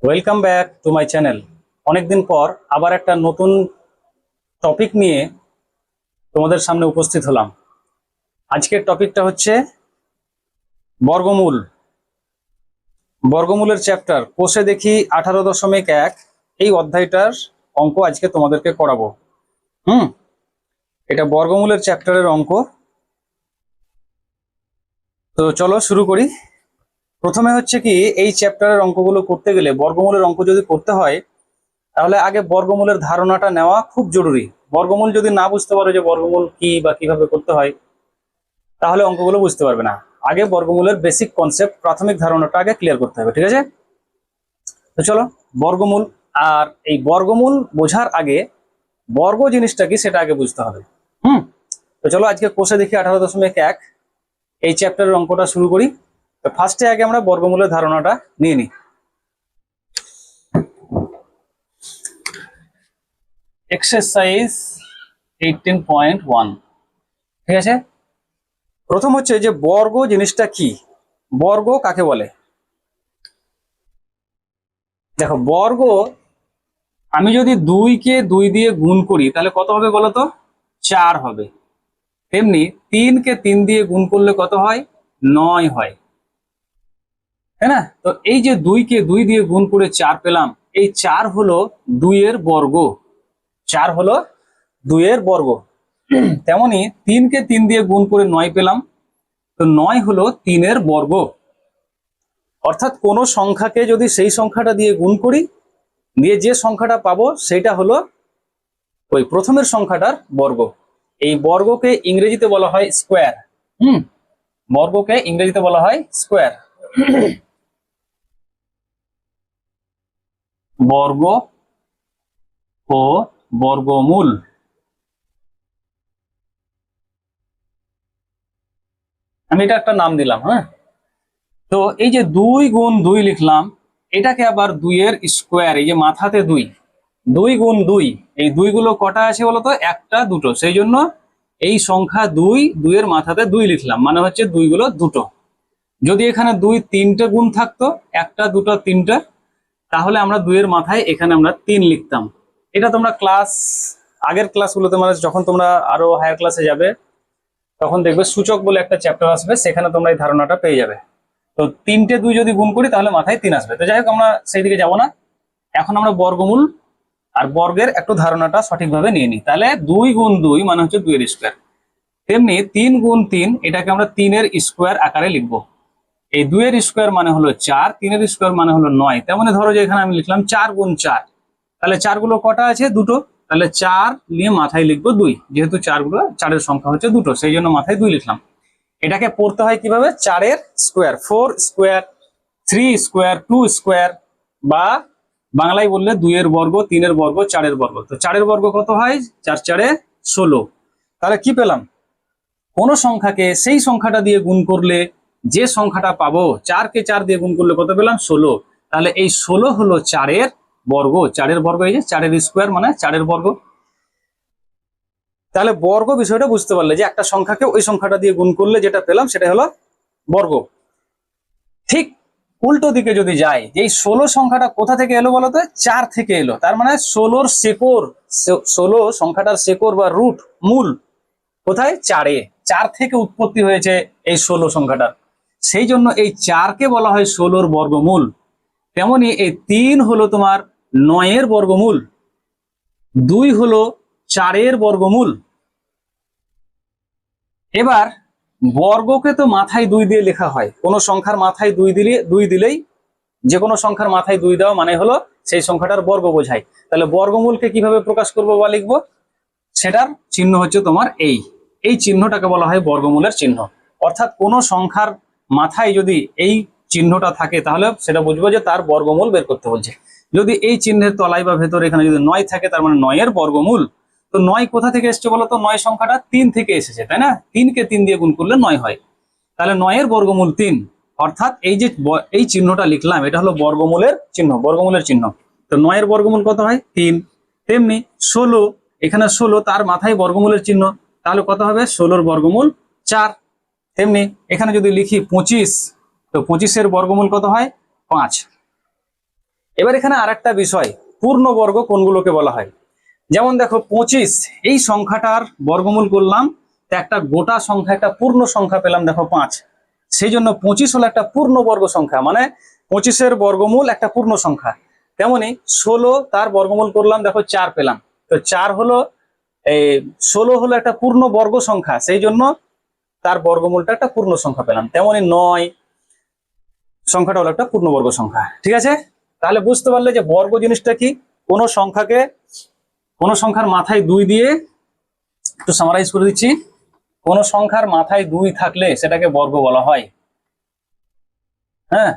Welcome back to my channel. অনেকদিন পর আবার একটা নতুন টপিক নিয়ে তোমাদের সামনে উপস্থিত হলাম। আজকের টপিকটা হচ্ছে বর্গমূল। বর্গমূলের চ্যাপ্টার কোষে দেখি 18.1 এই অধ্যায়টার অঙ্ক আজকে তোমাদেরকে করাবো। এটা বর্গমূলের চ্যাপ্টারের অঙ্ক। তো চলো শুরু করি। প্রথমে হচ্ছে কি, এই চ্যাপ্টারের অঙ্কগুলো করতে গেলে, বর্গমূলের অঙ্ক যদি করতে হয় তাহলে আগে বর্গমূলের ধারণাটা নেওয়া খুব জরুরি। বর্গমূল যদি না বুঝতে পারো যে বর্গমূল কি বা কিভাবে করতে হয়, তাহলে অঙ্কগুলো বুঝতে পারবে না। আগে বর্গমূলের বেসিক কনসেপ্ট, প্রাথমিক ধারণাটা আগে ক্লিয়ার করতে হবে, ঠিক আছে? তো চলো, বর্গমূল। আর এই বর্গমূল বোঝার আগে বর্গ জিনিসটা কি সেটা আগে বুঝতে হবে। তো চলো আজকে কোষে দেখি 18.1 এই চ্যাপ্টারের অঙ্কটা শুরু করি। তো ফার্স্টে আগে আমরা বর্গমূলের ধারণাটা নিয়ে নিই। এক্সারসাইজ 18.1, ঠিক আছে? প্রথম হচ্ছে যে বর্গ জিনিসটা কি, বর্গ কাকে বলে। দেখো, বর্গ, আমি যদি 2কে 2 দিয়ে গুণ করি তাহলে কত হবে বলো তো? 4 হবে। তেমনি 3কে 3 দিয়ে গুণ করলে কত হয়? 9 হয়, তাই না? তো এই যে 2কে 2 দিয়ে গুণ করে 4 পেলাম, এই 4 হলো 2 এর বর্গ। 4 হলো 2 এর বর্গ। তেমনি 3কে 3 দিয়ে গুণ করে 9 পেলাম, তো 9 হলো 3 এর বর্গ। অর্থাৎ কোন সংখ্যাকে যদি সেই সংখ্যাটা দিয়ে গুণ করি, দিয়ে যে সংখ্যাটা পাবো সেটা হলো ওই প্রথমের সংখ্যাটার বর্গ। এই বর্গকে ইংরেজিতে বলা হয় স্কোয়ার। বর্গকে ইংরেজিতে বলা হয় স্কোয়ার। বর্গ ও বর্গমূল, আমি এটা একটা নাম দিলাম। তো এই যে 2 গুণ 2 লিখলাম, এটাকে আবার 2 এর স্কোয়ার, এই যে মাথাতে 2, 2 গুণ 2, এই 2 গুলো কটা আছে বলতো? একটা দুটো, সেই জন্য এই সংখ্যা 2, 2 এর মাথাতে 2 লিখলাম, মানে হচ্ছে 2 গুলো দুটো। যদি এখানে 2 3টে গুণ থাকতো, একটা দুটো তিনটা, তাহলে আমরা 2 এর মাথায় এখানে আমরা 3 লিখতাম। এটা তোমরা আগের ক্লাসগুলোতে, মানে যখন তোমরা আরো হায়ার ক্লাসে যাবে তখন দেখবে সূচক বলে একটা চ্যাপ্টার আসবে, সেখানে তোমরা এই ধারণাটা পেয়ে যাবে। তো 3টে 2 যদি গুণ করি তাহলে মাথায় 3 আসবে। তো যাই হোক, আমরা সেই দিকে যাবো না, এখন আমরা বর্গমূল আর বর্গের একটু ধারণাটা সঠিকভাবে নিয়ে নিই। তাহলে 2 গুণ 2 মানে হচ্ছে 2 এর স্কোয়ার। তেমনি 3 গুণ 3, এটাকে আমরা 3 এর স্কোয়ার আকারে লিখবো। এই 2 এর স্কোয়ার মানে হলো 4, 3 এর স্কোয়ার মানে হলো 9। তেমনি ধরো যে এখানে আমি লিখলাম 4 গুণ 4, তাহলে 4 গুলো কটা আছে? দুটো, তাহলে 4 নিয়ে মাথায় লিখবো 2, যেহেতু 4 এর সংখ্যা হচ্ছে দুটো, সেই জন্য মাথায় 2 লিখলাম। এটাকে পড়তে হয় কিভাবে? 4 এর স্কোয়ার, 4 স্কোয়ার, 3 স্কোয়ার, 2 স্কোয়ার, বা বাংলায় বললে 2 এর বর্গ, 3 এর বর্গ, 4 এর বর্গ। তো 4 এর বর্গ কত হয়? 4 4 16। তাহলে কি পেলাম? কোন সংখ্যাকে সেই সংখ্যাটা দিয়ে গুণ করলে যে সংখ্যাটা পাবো, 4কে 4 দিয়ে গুণ করলে কত পেলাম? 16। তাহলে এই 16 হলো 4 এর বর্গ। 4 এর বর্গ, এই যে 4 এর স্কোয়ার মানে 4 এর বর্গ। তাহলে বর্গ বিষয়টা বুঝতে পারলে যে একটা সংখ্যাকে ওই সংখ্যাটা দিয়ে গুণ করলে যেটা পেলাম সেটা হলো বর্গ। ঠিক উল্টো দিকে যদি যাই, যে এই 16 সংখ্যাটা কোথা থেকে এলো বলতো? 4 থেকে এলো। তার মানে 16 শেকড়, 16 সংখ্যাটার শেকড় বা রুট, মূল কোথায়? 4-এ। 4 থেকে উৎপত্তি হয়েছে এই 16 সংখ্যাটার, সেই জন্য এই 4কে বলা হয় 16 বর্গমূল। তেমনি এই 3 হলো তোমার 9 বর্গমূল, 2 হলো 4 বর্গমূল। এবার বর্গকে তো মাথায় 2 দিয়ে লেখা হয়, কোন সংখ্যার মাথায় 2 দিলেই, যে কোনো সংখ্যার মাথায় 2 দেওয়া মানে হলো সেই সংখ্যাটার বর্গ বোঝায়। তাহলে বর্গমূলকে কিভাবে প্রকাশ করবো বা লিখবো, সেটার চিহ্ন হচ্ছে তোমার এই চিহ্নটাকে বলা হয় বর্গমূলের চিহ্ন। অর্থাৎ কোন সংখ্যার মাথায় যদি এই চিহ্নটা থাকে তাহলে সেটা বুঝবো যে তার বর্গমূল বের করতে বলছে। যদি এই চিহ্নের তলায় বা ভেতরে এখানে যদি 9 থাকে, তার মানে 9 বর্গমূল। তো 9 কোথা থেকে এসছে বলতো? 9 সংখ্যাটা 3 থেকে এসেছে, তাই না? 3কে 3 দিয়ে গুণ করলে 9 হয়, তাহলে 9 বর্গমূল 3। অর্থাৎ এই যে এই চিহ্নটা লিখলাম, এটা হলো বর্গমূলের চিহ্ন, বর্গমূলের চিহ্ন। তো 9 বর্গমূল কত হয়? 3। তেমনি 16, এখানে 16, তার মাথায় বর্গমূলের চিহ্ন, তাহলে কত হবে? 16 বর্গমূল 4। তেমনি এখানে যদি লিখি 25, তো 25 এর বর্গমূল কত হয়? 5। এবার এখানে আরেকটা বিষয়, পূর্ণবর্গ কোনগুলোকে বলা হয়। যেমন দেখো 25, এই সংখ্যাটার বর্গমূল করলাম, তো একটা গোটা সংখ্যা, একটা পূর্ণ সংখ্যা পেলাম, দেখো 5। সেই জন্য 25 হলো একটা পূর্ণবর্গ সংখ্যা, মানে 25-এর বর্গমূল একটা পূর্ণ সংখ্যা। তেমনি 16, তার বর্গমূল করলাম, দেখো 4 পেলাম। তো 4 হলো এই 16 হলো একটা পূর্ণ বর্গ সংখ্যা, সেই জন্য তার বর্গমূলটা একটা পূর্ণ সংখ্যা পেলাম। তেমনি 9 সংখ্যাটা হলো একটা পূর্ণবর্গ সংখ্যা। ঠিক আছে, তাহলে বুঝতে পারলে যে বর্গ জিনিসটা কি। কোনো সংখ্যাকে, কোনো সংখ্যার মাথায় 2 দিয়ে, একটু সামারাইজ করে দিচ্ছি, কোনো সংখ্যার মাথায় 2 থাকলে সেটাকে বর্গ বলা হয়। হ্যাঁ,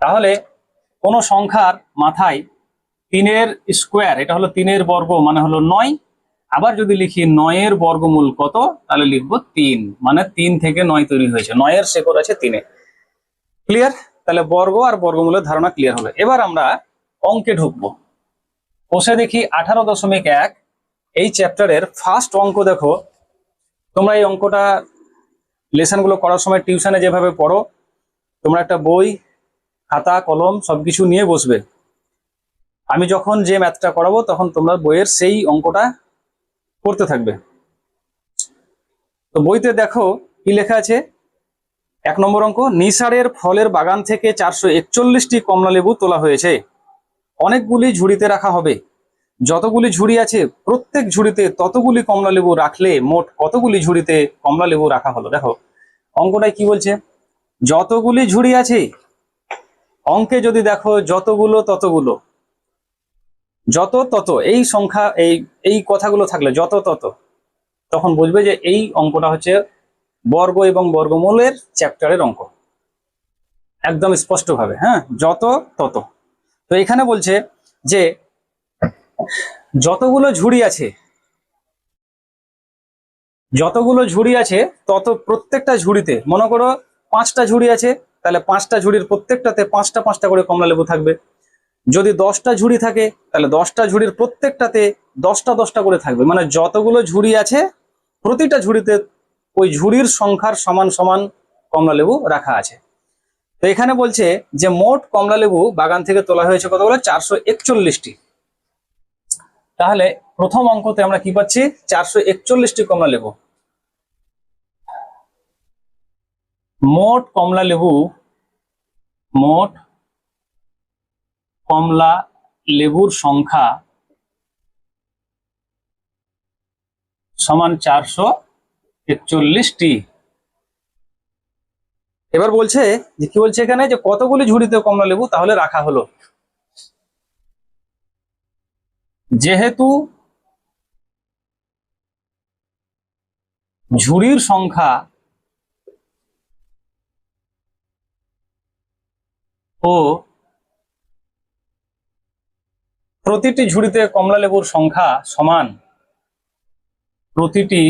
তাহলে কোনো সংখ্যার মাথায় 3-এর স্কোয়ার, এটা হলো 3-এর বর্গ, মানে হলো 9। আবার যদি লিখি 9-এর বর্গমূল কত, তাহলে লিখবো 3, মানে 3 থেকে 9 তৈরি হয়েছে, 9-এর শেকড় আছে 3-এ। ক্লিয়ার? তাহলে বর্গ আর বর্গমূলের ধারণা ক্লিয়ার হলো। এবার আমরা অঙ্কে ঢুকবো। বসে দেখি 18.1 এই চ্যাপ্টারের ফার্স্ট অঙ্ক। দেখো, তোমরা এই অঙ্কটা লেসনগুলো করার সময় টিউশনে যেভাবে পড়ো, তোমরা একটা বই, খাতা, কলম সবকিছু নিয়ে বসবে। আমি যখন যে ম্যাথটা করাবো তখন তোমরা বইয়ের সেই অঙ্কটা করতে থাকবে। তো বইতে দেখো কি লেখা আছে। 1 নম্বর অঙ্ক, নিসারের ফলের বাগান থেকে 441টি কমলালেবু তোলা হয়েছে। অনেকগুলি ঝুড়িতে রাখা হবে। যতগুলি ঝুড়ি আছে প্রত্যেক ঝুড়িতে ততগুলি কমলালেবু রাখলে মোট কতগুলি ঝুড়িতে কমলালেবু রাখা হলো। দেখো অঙ্কটায় কি বলছে, যতগুলি ঝুড়ি আছে। অঙ্কে যদি দেখো যতগুলো ততগুলো, যত তত, এই সংখ্যা, এই কথাগুলো থাকলে যত তত, তখন বুঝবে যে এই অঙ্কটা হচ্ছে বর্গ এবং বর্গমূলের চ্যাপ্টারের অঙ্ক, একদম স্পষ্ট ভাবে। হ্যাঁ, যত তত। তো এখানে বলছে যে যতগুলো ঝুড়ি আছে, যতগুলো ঝুড়ি আছে তত প্রত্যেকটা ঝুড়িতে, মনে করো 5টা ঝুড়ি আছে, তাহলে 5টা ঝুড়ির প্রত্যেকটাতে 5টা 5টা করে কমলালেবু থাকবে। যদি 10টা ঝুড়ি থাকে তাহলে 10টা ঝুড়ির প্রত্যেকটাতে 10টা 10টা করে থাকবে। মানে যতগুলো ঝুড়ি আছে প্রতিটা ঝুড়িতে ওই ঝুড়ির সংখ্যার সমান সমান কমলালেবু রাখা আছে। তো এখানে বলছে যে মোট কমলালেবু বাগান থেকে তোলা হয়েছে কতগুলো, 441টি। তাহলে প্রথম অঙ্কতে আমরা কি পাচ্ছি, 441টি কমলালেবু। মোট কমলালেবু, মোট কমলা লেবুর সংখ্যা সমান 441টি। এবার বলছে যে কি বলছে এখানে, যে কতগুলি ঝুড়িতে কমলা লেবু তাহলে রাখা হলো। যেহেতু ঝুড়ির সংখ্যা ও প্রতিটি ঝুড়িতে কমলা লেবুর সংখ্যা সমান, প্রতিটি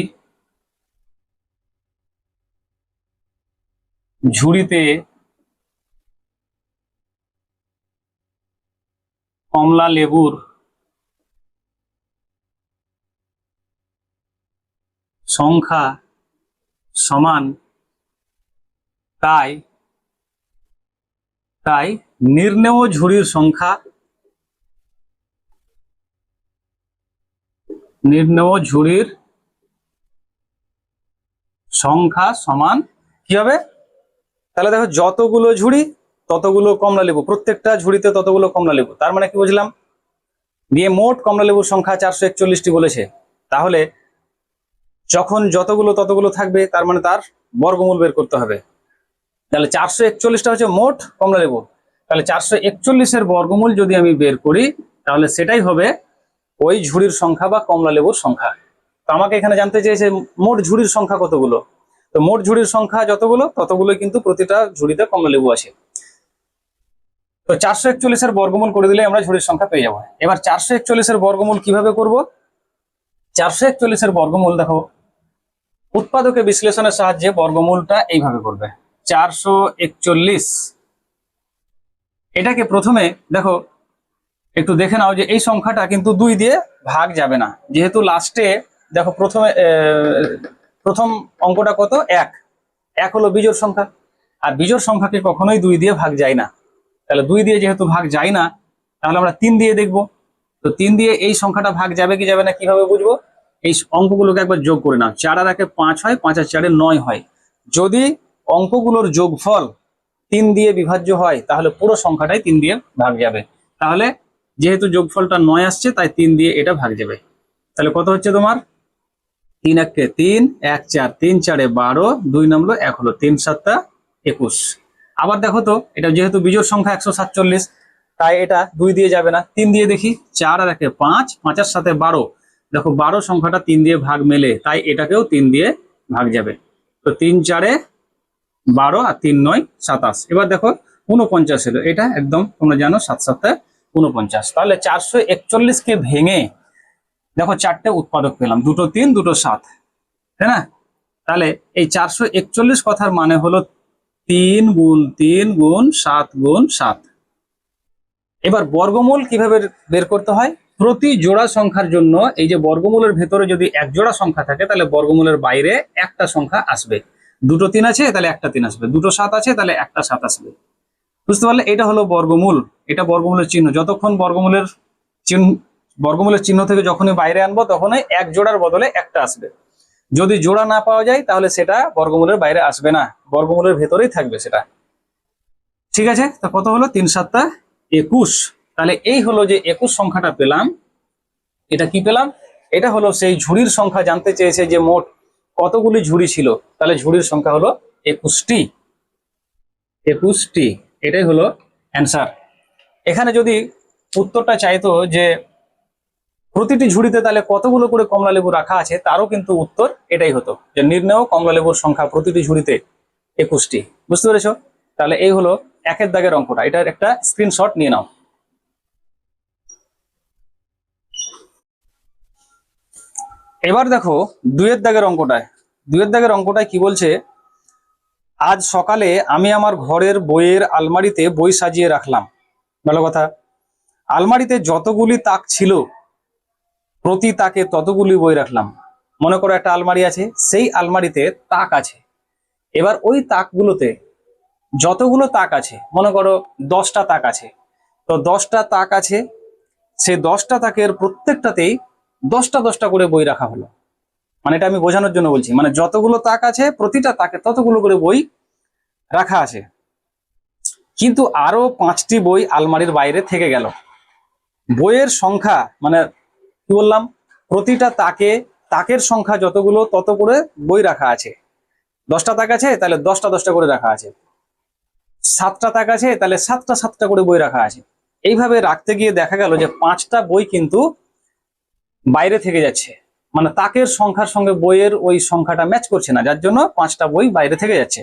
ঝুড়িতে কমলা লেবুর সংখ্যা সমান, তাই তাই নির্ণেয় ঝুড়ির সংখ্যা, নির্ণেয় ঝুড়ির সংখ্যা সমান কি হবে, তাহলে দেখো যতগুলো ঝুড়ি ততগুলো কমলা লেবু, প্রত্যেকটা ঝুড়িতে ততগুলো কমলা লেবু। তার মানে কি বুঝলাম, দিয়ে মোট কমলা লেবুর সংখ্যা 441টি বলেছে। তাহলে যখন যতগুলো ততগুলো থাকবে তার মানে তার বর্গমূল বের করতে হবে। তাহলে 441টা হচ্ছে মোট কমলা লেবু। তাহলে 441-এর বর্গমূল যদি আমি বের করি তাহলে সেটাই হবে ওই ঝুড়ির সংখ্যা বা কমলা লেবুর সংখ্যা। তো আমাকে এখানে জানতে চেয়েছে মোট ঝুড়ির সংখ্যা কতগুলো। তো মোট ঝুড়ির সংখ্যা যতগুলো ততগুলো কিন্তু প্রতিটা ঝুড়িতে কমলা লেবু আছে। তো 441-এর বর্গমূল করে দিলে আমরা ঝুড়ির সংখ্যা পেয়ে যাবো। এবার 441-এর বর্গমূল কিভাবে করব, 441-এর বর্গমূল দেখো উৎপাদকে বিশ্লেষণের সাহায্যে বর্গমূলটা এইভাবে করবে। 441, এটাকে প্রথমে দেখো একটু দেখে নাও যে এই সংখ্যাটা কিন্তু 2 দিয়ে ভাগ যাবে না, যেহেতু লাস্টে দেখো প্রথম অঙ্কটা কত, 1 হলো বিজোড় সংখ্যা। আর বিজোড় সংখ্যাকে কখনোই 2 দিয়ে ভাগ যায় না। তাহলে 2 দিয়ে যেহেতু ভাগ যায় না, তাহলে আমরা 3 দিয়ে দেখব। তো 3 দিয়ে এই সংখ্যাটা ভাগ যাবে কি যাবে না কিভাবে বুঝবো? এই অঙ্কগুলোকে একবার যোগ করে নাও। 4 আর 1 5 হয়, 5 আর 4 9 হয়। যদি অঙ্কগুলোর যোগফল 3 দিয়ে বিভাজ্য হয় তাহলে পুরো সংখ্যাটাই 3 দিয়ে ভাগ যাবে। তাহলে যেহেতু যোগফলটা 9 আসছে তাই 3 দিয়ে এটা ভাগ যাবে। তাহলে কত হচ্ছে তোমার? 3 1 3, 1 4, 3 4 12, 2 নামলো 1 হলো, 3 7 21। আবার দেখো তো, এটা যেহেতু বিজোড় সংখ্যা 147, তাই এটা 2 দিয়ে যাবে না, 3 দিয়ে দেখি। 4 আর 1 5, 5 এর সাথে 12, দেখো 12 সংখ্যাটা 3 দিয়ে ভাগ মেলে, তাই এটাকেও 3 দিয়ে ভাগ যাবে। তো 3 4 12 আর 3 9 27। এবার দেখো 49 হলো, এটা একদম তোমরা জানো 7 7 49। তাহলে 441 কে ভেঙে দেখো 4টে উৎপাদক পেলাম, দুটো 3 দুটো 7, তাই না? তাহলে এই 441 কথার মানে হলো 3 গুণ 3 গুণ 7 গুণ 7। এবার বর্গমূল কিভাবে বের করতে হয়? প্রতি জোড়া সংখ্যার জন্য এই যে বর্গমূলের ভেতরে যদি এক জোড়া সংখ্যা থাকে তাহলে বর্গমূলের বাইরে একটা সংখ্যা আসবে। দুটো 3 আছে তাহলে একটা 3 আসবে, দুটো 7 আছে তাহলে একটা 7 আসবে। বুঝতে পারলে? এটা হলো বর্গমূল, এটা বর্গমূলের চিহ্ন। যতক্ষণ বর্গমূলের চিহ্ন থেকে যখনই বাইরে আনবো তখনই এক জোড়ার বদলে একটা আসবে। যদি জোড়া না পাওয়া যায় তাহলে সেটা বর্গমূলের বাইরে আসবে না, বর্গমূলের ভেতরেই থাকবে সেটা। ঠিক আছে? তো কত হলো? 3 7 21। তাহলে এই হলো যে 21 সংখ্যাটা পেলাম। এটা কি পেলাম? এটা হলো সেই ঝুড়ির সংখ্যা। জানতে চেয়েছে যে মোট কতগুলি ঝুড়ি ছিল, তাহলে ঝুড়ির সংখ্যা হলো 21টি। 21টি, এটাই হলো অ্যান্সার। এখানে যদি উত্তরটা চাইতো যে প্রতিটি ঝুড়িতে তাহলে কতগুলো করে কমলা লেবু রাখা আছে, তারও কিন্তু উত্তর এটাই হতো যে নির্ণেয় কমলা লেবুর সংখ্যা প্রতিটি ঝুড়িতে 21টি। বুঝতে পেরেছো? তাহলে এই হলো 1 দাগের অঙ্কটা, এটার একটা স্ক্রিনশট নিয়ে নাও। এবার দেখো 2 দাগের অঙ্কটায়। 2 দাগের অঙ্কটায় কি বলছে? আজ সকালে আমি আমার ঘরের বইয়ের আলমারিতে বই সাজিয়ে রাখলাম। ভালো কথা। আলমারিতে যতগুলি তাক ছিল প্রতি তাকে ততগুলি বই রাখলাম। মনে করো একটা আলমারি আছে, সেই আলমারিতে তাক আছে। এবার ওই তাকগুলোতে যতগুলো তাক আছে, মনে করো 10টা তাক আছে, তো 10টা তাক আছে, সেই 10টা তাকের প্রত্যেকটাতেই 10টা 10টা করে বই রাখা হলো। মানে এটা আমি বোঝানোর জন্য বলছি, মানে যতগুলো তাক আছে প্রতিটা তাকে ততগুলো করে বই রাখা আছে। কিন্তু আরো 5টি বই আলমারির বাইরে থেকে গেল। বইয়ের সংখ্যা, মানে কি বললাম, প্রতিটা তাকের সংখ্যা যতগুলো তত করে বই রাখা আছে। 10টা তাক আছে তাহলে 10টা 10টা করে রাখা আছে, 7টা তাক আছে তাহলে 7টা 7টা করে বই রাখা আছে। এইভাবে রাখতে গিয়ে দেখা গেল যে 5টা বই কিন্তু বাইরে থেকে যাচ্ছে, মানে তাকের সংখ্যার সঙ্গে বইয়ের ওই সংখ্যাটা ম্যাচ করছে না, যার জন্য 5টা বই বাইরে থেকে যাচ্ছে।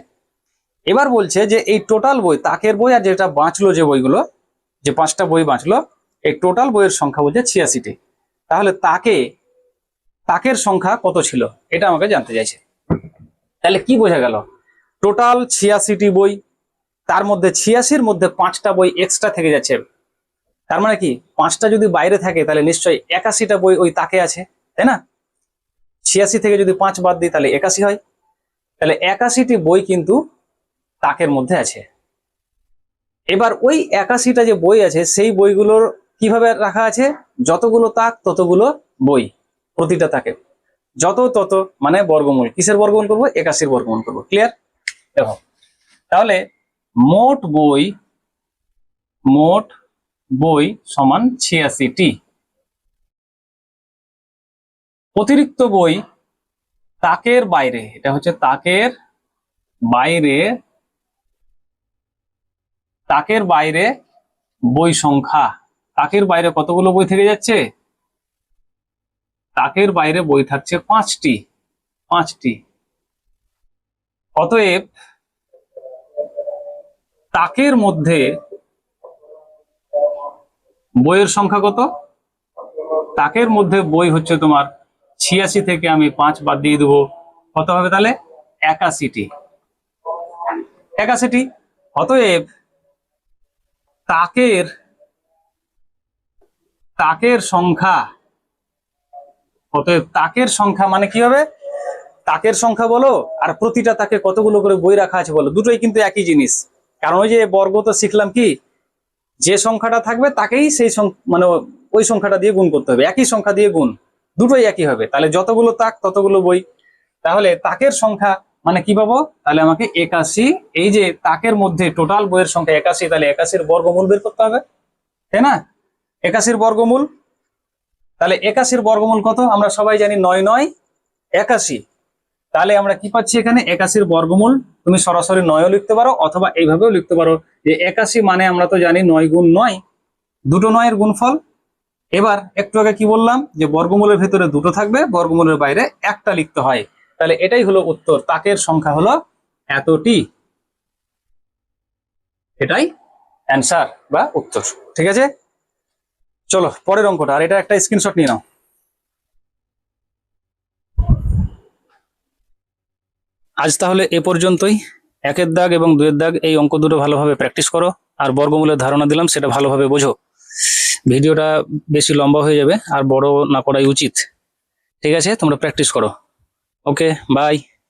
এবার বলছে যে এই টোটাল বই, তাকের বই আর যেটা বাঁচলো, যে বইগুলো, যে 5টা বই বাঁচলো, এই টোটাল বইয়ের সংখ্যা বলছে 86টি। তাহলে তাকের সংখ্যা কত ছিল এটা আমাকে জানতে চাইছে। তাহলে কি বোঝা গেল? টোটাল 86টি বই, তার মধ্যে 86-র মধ্যে 5টা বই এক্সট্রা থেকে যাচ্ছে। তার মানে কি 5টা যদি বাইরে থাকে তাহলে নিশ্চয়ই 81টা বই ওই তাকে আছে, তাই না? 86 থেকে যদি 5 বাদ দিই তাহলে 81 হয়। তাহলে 81টি বই কিন্তু তাকের মধ্যে আছে। এবার ওই 81টা যে বই আছে সেই বইগুলোর কিভাবে রাখা আছে? যতগুলো তাক ততগুলো বই, প্রতিটা তাকে যত তত, মানে বর্গমূল। কিসের বর্গমূল করবো? 81-র বর্গমূল করবো। ক্লিয়ার? দেখো তাহলে মোট বই সমান 86টি। অতিরিক্ত বই তাকের বাইরে, এটা হচ্ছে বাইরে তাকের বাইরে বই সংখ্যা। তাকের বাইরে কতগুলো বই থেকে যাচ্ছে? তাকের বাইরে বই থাকছে 5টি। অতএব তাকের মধ্যে বইয়ের সংখ্যা কত? তাকের মধ্যে বই হচ্ছে তোমার 86 থেকে আমি 5 বাদ দিয়ে দেবো, কত হবে তাহলে? 81টি। অতএব তাকের সংখ্যা মানে কি হবে? তাকের সংখ্যা বলো আর প্রতিটা তাকে কতগুলো করে বই রাখা আছে বলো, দুটোই কিন্তু একই জিনিস। কারণ ওই যে বর্গ তো শিখলাম কি, যে সংখ্যাটা থাকবে তাকেই সেই মানে ওই সংখ্যাটা দিয়ে গুণ করতে হবে, একই সংখ্যা দিয়ে গুণ, দুটোই একই হবে। তাহলে যতগুলো তাক ততগুলো বই। তাহলে তাকের সংখ্যা মানে কি পাবো, তাহলে আমাকে 81, এই যে তাকের মধ্যে টোটাল বইয়ের সংখ্যা 81, তাহলে 81-র বর্গমূল বের করতে হবে, তাই না? 81-র বর্গমূল, তাহলে 81-র বর্গমূল কত আমরা সবাই জানি, 9 9 81। তাহলে আমরা কি পাচ্ছি এখানে, 81-র বর্গমূল তুমি সরাসরি 9ও লিখতে পারো অথবা এইভাবেও লিখতে পারো যে 81 মানে আমরা তো জানি 9 গুণ 9, দুটো 9-এর গুণফল। এবার একটু আগে কি বললাম যে বর্গমূলের ভেতরে দুটো থাকবে, বর্গমূলের বাইরে একটা লিখতে হয়। তাহলে এটাই হলো উত্তর, তাকের সংখ্যা হলো এতটি, এটাই অ্যান্সার বা উত্তর। ঠিক আছে, চলো পরের অঙ্কটা, আর এটা একটা স্ক্রিনশট নিয়ে নাও। আজ তাহলে এ পর্যন্তই। 1-এর দাগ এবং 2-এর দাগ এই অঙ্ক দুটো ভালোভাবে প্র্যাকটিস করো, আর বর্গমূলের ধারণা দিলাম সেটা ভালোভাবে বোঝো। ভিডিওটা বেশি লম্বা হয়ে যাবে আর বড় না করাই উচিত। ঠিক আছে, তোমরা প্র্যাকটিস করো। ওকে, বাই।